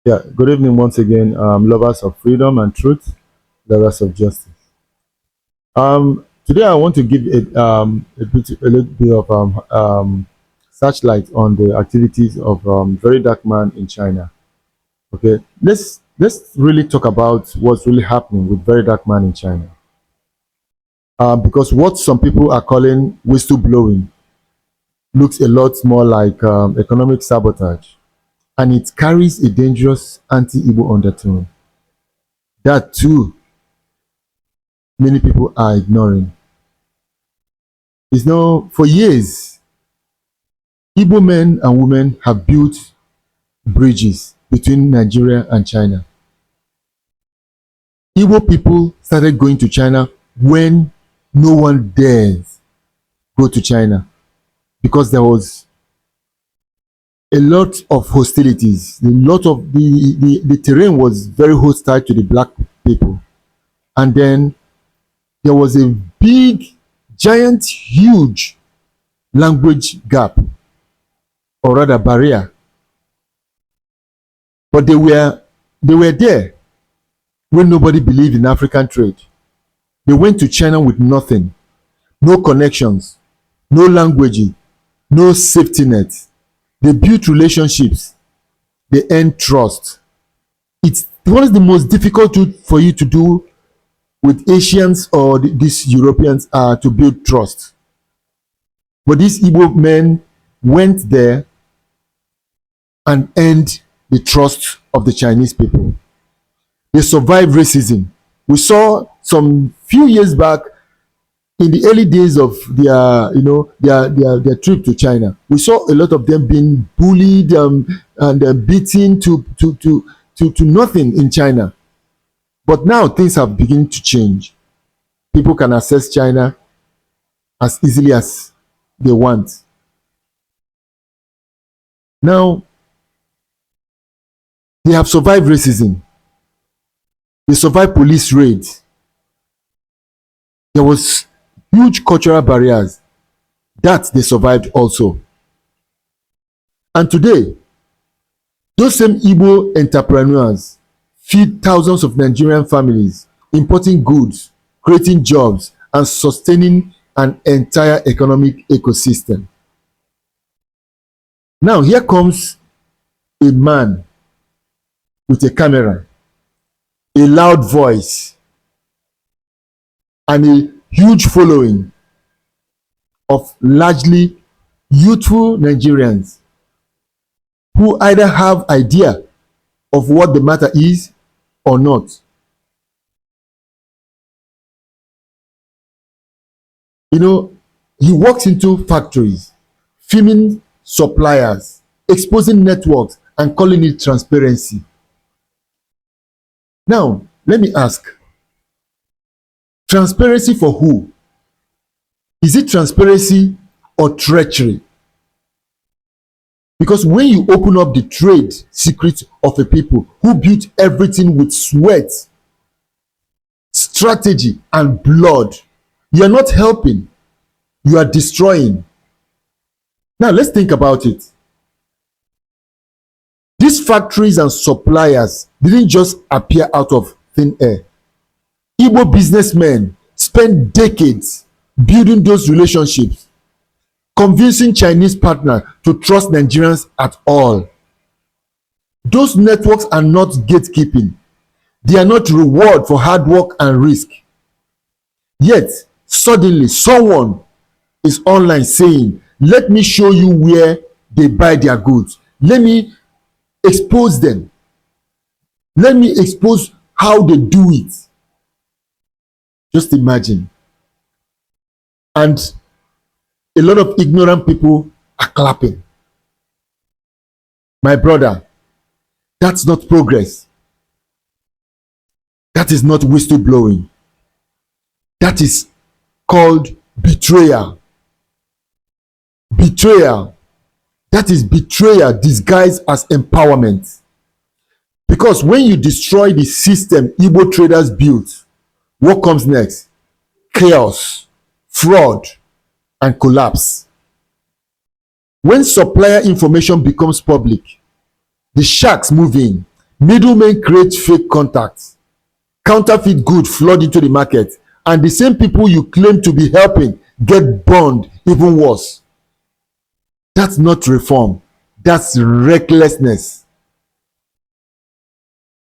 Yeah, good evening once again, lovers of freedom and truth, lovers of justice. Today I want to give a little bit of searchlight on the activities of Very Dark Man in China. Okay, let's really talk about what's really happening with Very Dark Man in China. Because what some people are calling whistleblowing looks a lot more like economic sabotage, and it carries a dangerous anti-Igbo undertone. That too many people are ignoring. It's now for years, Igbo men and women have built bridges between Nigeria and China. Igbo people started going to China when no one dares go to China because there was a lot of hostilities. A lot of the terrain was very hostile to the black people. And then there was a big, giant, huge language gap, or rather barrier. But they were there when nobody believed in African trade. They went to China with nothing, no connections, no language, no safety net. They built relationships, they earned trust. It's what is the most difficult for you to do with Asians or these Europeans are to build trust. But these Igbo men went there and earned the trust of the Chinese people. They survived racism. We saw some few years back in the early days of their trip to China. We saw a lot of them being bullied and beaten to nothing in China. But now things have begun to change. People can access China as easily as they want. Now they have survived racism. They survived police raids. There was huge cultural barriers that they survived also. And today, those same Igbo entrepreneurs feed thousands of Nigerian families, importing goods, creating jobs, and sustaining an entire economic ecosystem. Now, here comes a man with a camera, a loud voice, and a huge following of largely youthful Nigerians who either have idea of what the matter is or not. You know, he walks into factories, filming suppliers, exposing networks, and calling it transparency. Now, let me ask, transparency for who? Is it transparency or treachery? Because when you open up the trade secret of a people who built everything with sweat, strategy, and blood, you are not helping, you are destroying. Now, let's think about it. These factories and suppliers didn't just appear out of thin air. Igbo businessmen spent decades building those relationships, convincing Chinese partners to trust Nigerians at all. Those networks are not gatekeeping. They are not reward for hard work and risk. Yet, suddenly, someone is online saying, let me show you where they buy their goods. Let me expose them. Let me expose how they do it. Just imagine. And a lot of ignorant people are clapping. My brother, that's not progress. That is not whistleblowing. That is called betrayal. Betrayal. That is betrayal disguised as empowerment. Because when you destroy the system Igbo traders built, what comes next? Chaos, fraud, and collapse. When supplier information becomes public, the sharks move in. Middlemen create fake contacts. Counterfeit goods flood into the market, and the same people you claim to be helping get burned even worse. That's not reform. That's recklessness.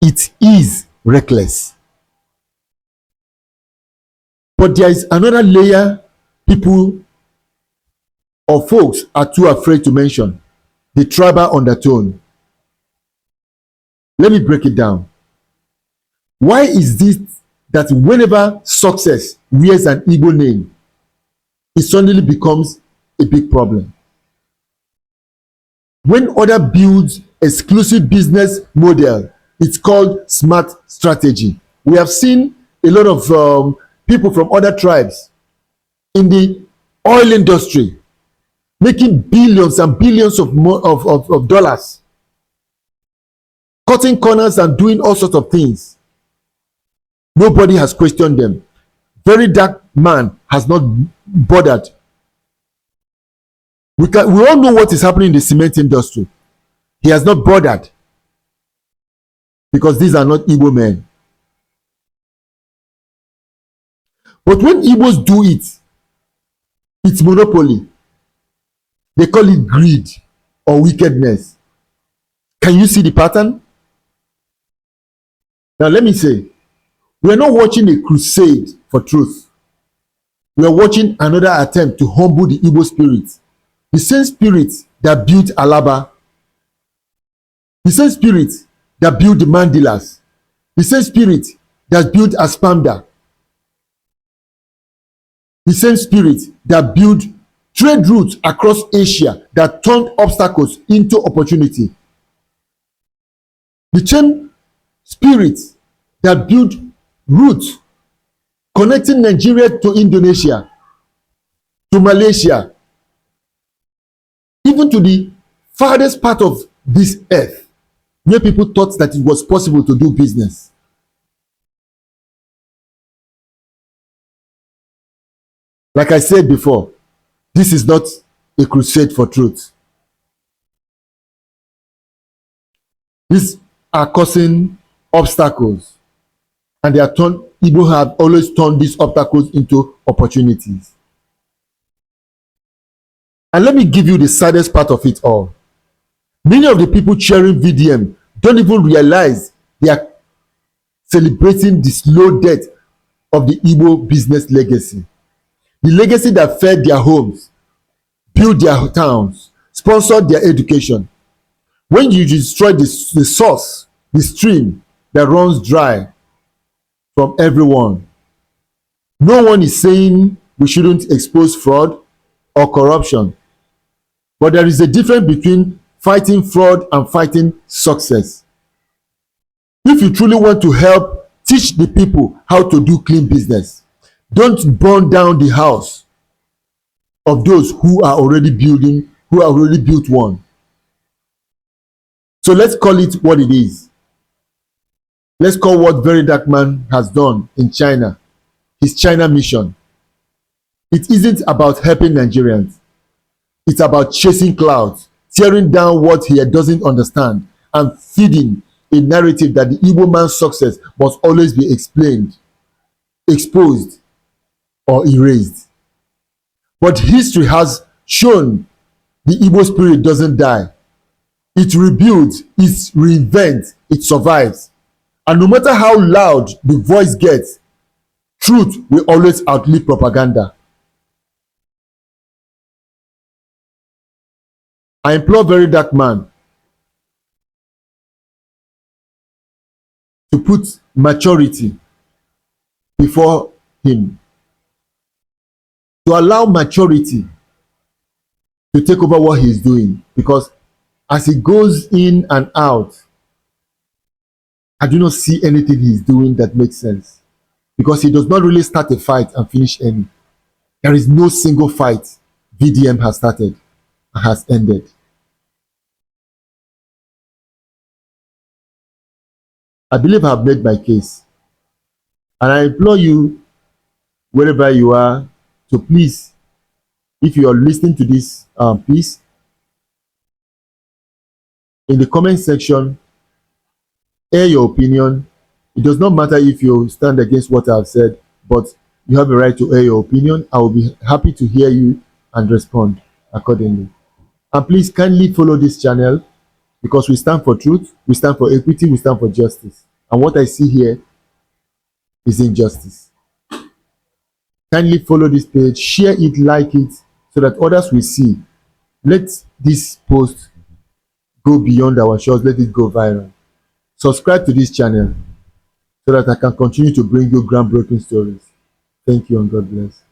It is reckless. But there is another layer people or folks are too afraid to mention: the tribal undertone. Let me break it down. Why is this that whenever success wears an Igbo name, it suddenly becomes a big problem? When other builds exclusive business model, it's called smart strategy. We have seen a lot of people from other tribes in the oil industry making billions and billions of dollars, cutting corners and doing all sorts of things. Nobody has questioned them. VeryDarkMan has not bothered. We all know what is happening in the cement industry. He has not bothered, because these are not Igbo men. But when Igbos do it, it's monopoly. They call it greed or wickedness. Can you see the pattern? Now let me say, we are not watching a crusade for truth. We are watching another attempt to humble the Igbo spirit. The same spirit that built Alaba, the same spirit that built the Mandilas, the same spirit that built Aspamda, the same spirit that built trade routes across Asia that turned obstacles into opportunity. The same spirit that built routes connecting Nigeria to Indonesia, to Malaysia, even to the farthest part of this earth, where people thought that it was possible to do business. Like I said before, this is not a crusade for truth. These are causing obstacles, and Igbo have always turned these obstacles into opportunities. And let me give you the saddest part of it all. Many of the people cheering VDM don't even realize they are celebrating the slow death of the Igbo business legacy. The legacy that fed their homes, built their towns, sponsored their education. When you destroy the source, the stream that runs dry from everyone, no one is saying we shouldn't expose fraud or corruption. But there is a difference between fighting fraud and fighting success. If you truly want to help teach the people how to do clean business, don't burn down the house of those who are already built one. So let's call it what it is. Let's call what VeryDarkMan has done in China his China mission. It isn't about helping Nigerians. It's about chasing clouds, tearing down what he doesn't understand, and feeding a narrative that the Igbo man's success must always be explained, exposed, or erased. But history has shown the Igbo spirit doesn't die. It rebuilds, it reinvents, it survives. And no matter how loud the voice gets, truth will always outlive propaganda. I implore VeryDarkMan to put maturity before him, to allow maturity to take over what he's doing, because as he goes in and out, I do not see anything he's doing that makes sense, because he does not really start a fight and finish any. There is no single fight VDM has started and has ended. I believe I have made my case, and I implore you, wherever you are, to please, if you are listening to this piece, in the comment section, air your opinion. It does not matter if you stand against what I've said, but you have a right to air your opinion. I will be happy to hear you and respond accordingly. And please kindly follow this channel, because we stand for truth, we stand for equity, we stand for justice. And what I see here is injustice. Kindly follow this page, share it, like it, so that others will see. Let this post go beyond our shores, let it go viral. Subscribe to this channel so that I can continue to bring you groundbreaking stories. Thank you and God bless.